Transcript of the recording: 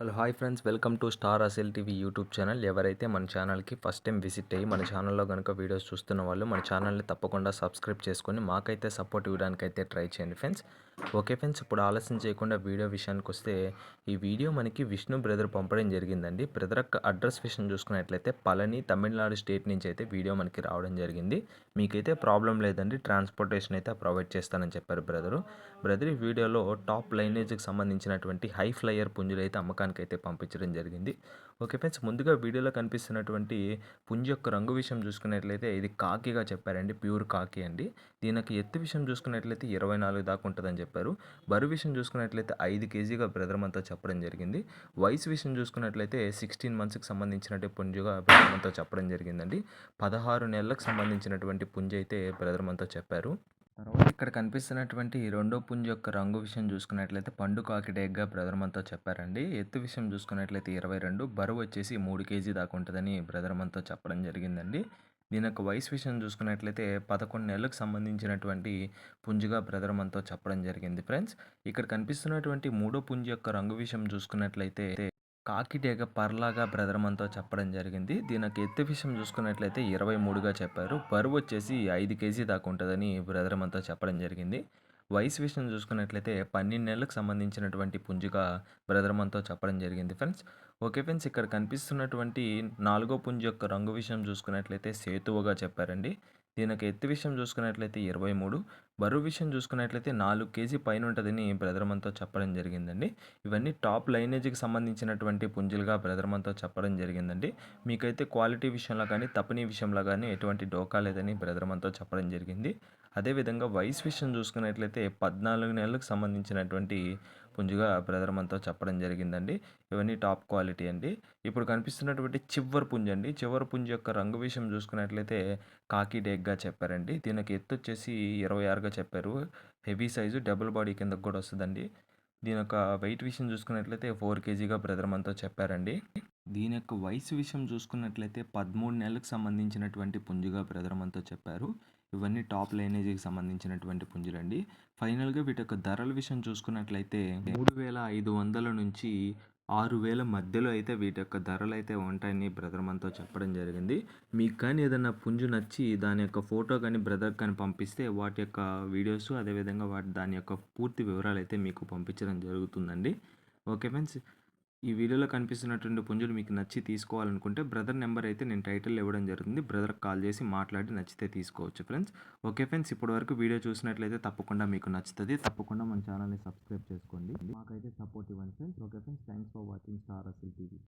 Hello hi friends, welcome to star అసెల్ TV YouTube channel. ఎవరైతే మన ఛానల్కి ఫస్ట్ టైం విజిట్ అయ్యి మన ఛానల్లో కనుక వీడియోస్ చూస్తున్న వాళ్ళు మన ఛానల్ని తప్పకుండా సబ్స్క్రైబ్ చేసుకొని మాకైతే సపోర్ట్ ఇవ్వడానికి అయితే ట్రై చేయండి ఫ్రెండ్స్. ఓకే ఫ్రెండ్స్, ఇప్పుడు ఆలస్యం చేయకుండా వీడియో విషయానికి వస్తే ఈ వీడియో మనకి విష్ణు బ్రదర్ పంపడం జరిగిందండి. బ్రదర్ యొక్క అడ్రస్ విషయం చూసుకున్నట్లయితే పళని తమిళనాడు స్టేట్ నుంచి అయితే వీడియో మనకి రావడం జరిగింది. మీకైతే ప్రాబ్లం లేదండి, ట్రాన్స్పోర్టేషన్ అయితే ప్రొవైడ్ చేస్తానని చెప్పారు బ్రదర్ ఈ వీడియోలో టాప్ లైనేజ్కి సంబంధించినటువంటి హై ఫ్లైయర్ పుంజులు అయితే అమ్మకానికి అయితే పంపించడం జరిగింది. ఓకే ఫ్రెండ్స్, ముందుగా వీడియోలో కనిపిస్తున్నటువంటి పుంజు యొక్క రంగు విషయం చూసుకున్నట్లయితే ఇది కాకిగా చెప్పారండి, ప్యూర్ కాకి అండి. దీనికి ఎత్తు విషయం చూసుకున్నట్లయితే 24 దాకా ఉంటుందని చెప్పారు. బరువు విషయం చూసుకున్నట్లయితే 5 కేజీగా బ్రదర్ మనతో చెప్పడం జరిగింది. వయసు విషయం చూసుకున్నట్లయితే 16 మంత్స్కి సంబంధించినట్టు పుంజుగా బ్రదర్ మనతో చెప్పడం జరిగిందండి. 16 నెలలకు సంబంధించినటువంటి పుంజు అయితే బ్రదర్ మనతో చెప్పారు. తర్వాత ఇక్కడ కనిపిస్తున్నటువంటి రెండో పుంజు యొక్క రంగు విషయం చూసుకున్నట్లయితే పండు కాకిడేగ్గా బ్రదర్ మనతో చెప్పారండి. ఎత్తు విషయం చూసుకున్నట్లయితే 22, బరువు వచ్చేసి 3 కేజీ దాకా ఉంటుందని బ్రదర్ మనతో చెప్పడం జరిగిందండి. దీని యొక్క వయసు విషయం చూసుకున్నట్లయితే 11 నెలలకు సంబంధించినటువంటి పుంజుగా బ్రదర్ మనతో చెప్పడం జరిగింది ఫ్రెండ్స్. ఇక్కడ కనిపిస్తున్నటువంటి మూడో పుంజు యొక్క రంగు విషయం చూసుకున్నట్లయితే కాకిడేగ పర్లాగా బ్రదర్ మనతో చెప్పడం జరిగింది. దీనికి ఎత్తు విషయం చూసుకున్నట్లయితే 23గా చెప్పారు. బరువు వచ్చేసి 5 కేజీ దాకా ఉంటుందని బ్రదర్ మనతో చెప్పడం జరిగింది. వయసు విషయం చూసుకున్నట్లయితే 12 నెలలకు సంబంధించినటువంటి పుంజుగా బ్రదర్ మనతో చెప్పడం జరిగింది ఫ్రెండ్స్. ఓకే ఫ్రెండ్స్, ఇక్కడ కనిపిస్తున్నటువంటి నాలుగో పుంజు యొక్క రంగు విషయం చూసుకున్నట్లయితే సేతువగా చెప్పారండి. దీనికి ఎత్తు విషయం చూసుకున్నట్లయితే 23, బరువు విషయం చూసుకున్నట్లయితే 4 కేజీ పైన ఉంటుందని బ్రదర్ మనతో చెప్పడం జరిగిందండి. ఇవన్నీ టాప్ లైనేజ్కి సంబంధించినటువంటి పుంజులుగా బ్రదర్ మనతో చెప్పడం జరిగిందండి. మీకైతే క్వాలిటీ విషయంలో కానీ తప్పని విషయంలో కానీ ఎటువంటి డోకా లేదని బ్రదర్ మనతో చెప్పడం జరిగింది. అదేవిధంగా వయసు విషయం చూసుకున్నట్లయితే 14 నెలలకు సంబంధించినటువంటి పుంజుగా బ్రదర్ మనతో చెప్పడం జరిగిందండి. ఇవన్నీ టాప్ క్వాలిటీ అండి. ఇప్పుడు కనిపిస్తున్నటువంటి చివరి పుంజు అండి. చివరి పుంజు యొక్క రంగు విషయం చూసుకున్నట్లయితే కాకి డేగ్గా చెప్పారండి. దీనికి ఎత్తు వచ్చేసి 26గా చెప్పారు. హెవీ సైజు, డబుల్ బాడీ కిందకు కూడా వస్తుందండి. దీని యొక్క వెయిట్ విషయం చూసుకున్నట్లయితే 4 కేజీగా బ్రదర్ మనతో చెప్పారండి. దీని యొక్క వయసు విషయం చూసుకున్నట్లయితే 13 నెలలకు సంబంధించినటువంటి పుంజుగా బ్రదర్ మనతో చెప్పారు. ఇవన్నీ టాప్ లైనేజీకి సంబంధించినటువంటి పుంజులండి. ఫైనల్గా వీటి యొక్క ధరల విషయం చూసుకున్నట్లయితే 3,500 నుంచి 6,000 మధ్యలో అయితే వీటి యొక్క ధరలు అయితే ఉంటాయని బ్రదర్ మనతో చెప్పడం జరిగింది. మీకు కానీ ఏదైనా పుంజు నచ్చి దాని యొక్క ఫోటో కానీ బ్రదర్ కానీ పంపిస్తే వాటి యొక్క వీడియోస్ అదేవిధంగా దాని యొక్క పూర్తి వివరాలు అయితే మీకు పంపించడం జరుగుతుందండి. ఓకే ఫ్రెండ్స్, ఈ వీడియోలో కనిపిస్తున్నటువంటి పుంజులు మీకు నచ్చి తీసుకోవాలనుకుంటే బ్రదర్ నెంబర్ అయితే నేను టైటిల్ ఇవ్వడం జరుగుతుంది. బ్రదర్కి కాల్ చేసి మాట్లాడి నచ్చితే తీసుకోవచ్చు ఫ్రెండ్స్. ఓకే ఫ్రెండ్స్, ఇప్పటివరకు వీడియో చూసినట్లయితే తప్పకుండా మీకు నచ్చుతుంది. తప్పకుండా మన ఛానల్ని సబ్స్క్రైబ్ చేసుకోండి. మాకైతే సపోర్ట్ ఇవ్వండి friends. Okay friends, thanks for watching star అసెల్ టీవీ.